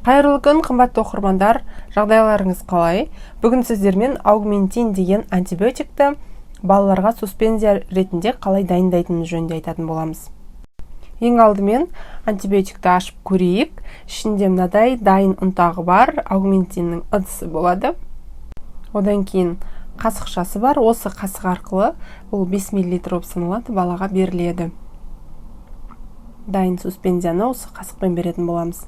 Қайырлы күн, қымбатты оқырмандар, жағдайларыңыз қалай? Бүгін сіздермен аугментин деген антибиотикті балаларға суспензия ретінде қалай дайындайтынымыз жөнінде айтатын боламыз. Ең алдымен антибиотикті ашып көрейік. Ішінде мынадай дайын ұнтағы бар, аугментиннің ыдысы болады. Одан кейін қасықшасы бар. Осы қасық арқылы ол 5 мл болып саналады, балаға беріледі. Дайын суспензияны осы қасықпен беретін боламыз.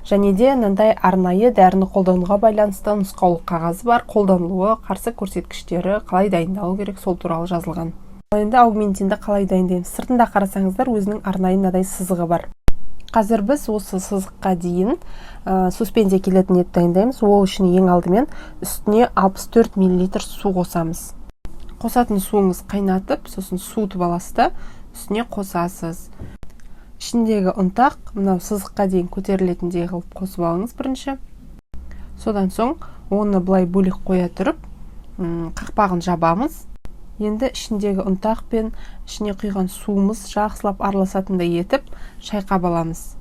Және де мынандай арнайы дәріні қолдануға байланысты нұсқаулық қағазы бар. Қолданылуы, қарсы көрсеткіштері, қалай дайындалу керек, сол туралы жазылған. Енді аугментинді қалай дайындаймыз? Сыртында қарасаңыздар, өзінің арнайы мынадай сызығы бар. Қазір біз осы сызыққа дейін суспензия келетін етті дайындаймыз. Ол үшін ең алдымен үстіне 64 мл су қосамыз. Қосатын суыңыз қайнатып, сосын суытып аласыз да үстіне қосасыз. Ішіндегі ұнтақ, мынау сызыққа дейін көтерілетіндей қылып қосып алыңыз бірінші. Содан соң оны былай бөлек қоя тұрып, қақпағын жабамыз. Енді ішіндегі ұнтақ пен ішіне құйған суымыз жақсылап араласатындай етіп шайқап аламыз.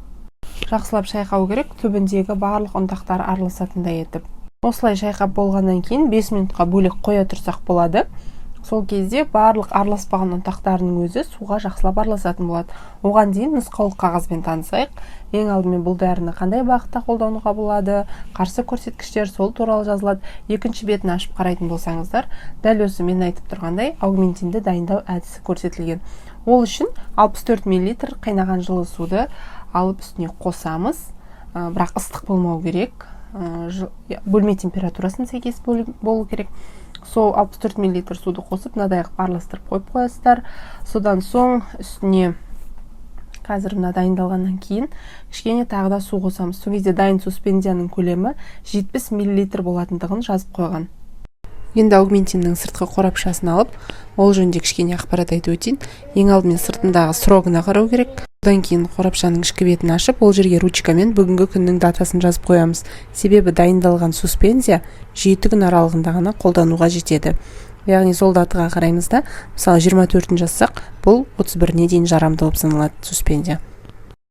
Жақсылап шайқау керек, түбіндегі барлық ұнтақтар араласатындай етіп. Осылай шайқап болғаннан кейін 5 минутқа бөлек қоя тұрсақ болады. Сол кезде барлық араласпаған ұнтақтарының өзі суға жақсылап араласатын болады. Оған дейін нұсқаулық қағазбен танысайық. Ең алдымен бұл дәріні қандай бағытта қолдануға болады, қарсы көрсеткіштер сол туралы жазылады. Екінші бетін ашып қарайтын болсаңыздар, дәл осы мен айтып тұрғандай аугментинді дайындау әдісі көрсетілген. Ол үшін 64 мл қайнаған жылы суды алып үстіне қосамыз. Бірақ ыстық болмау керек. Бөлме температурасына сәйкес болу керек. Сол 64 мл суды қосып, мынадай араластырып қойып қоясыздар. Содан соң үстіне қазір мына дайындалғаннан кейін кішкене тағы да су қосамыз. Сол кезде дайын суспензияның көлемі 70 мл болатындығын жазып қойған. Енді аугментиннің сыртқы қорапшасын алып, ол жөнінде кішкене ақпарат айтып өтейін. Ең алдымен сыртындағы срогына қарау керек. Одан кейін қорапшаның ішкі бетін ашып, ол жерге ручкамен бүгінгі күннің датасын жазып қоямыз. Себебі дайындалған суспензия 7 күн аралығында ғана қолдануға жетеді. Яғни сол датаға қараймыз да, мысалы 24-ін жазсақ, бұл 31-не дейін жарамды болып саналады суспензия.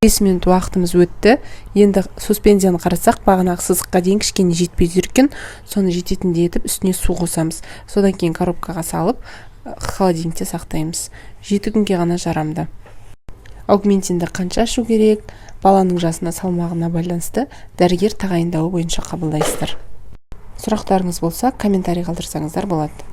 5 минут уақытымыз өтті. Енді суспензияны қарасақ, бағанағы сызыққа дейін кішкене жетпей жүрген, соны жететіндей етіп үстіне су қосамыз. Содан кейін коробкаға салып, холодильникте сақтаймыз. 7 күнге ғана жарамды. Аугментинді қанша ішу керек, баланың жасына, салмағына байланысты дәрігер тағайындауы бойынша қабылдайсыздар. Сұрақтарыңыз болса, комментарий қалдырсаңыздар болады.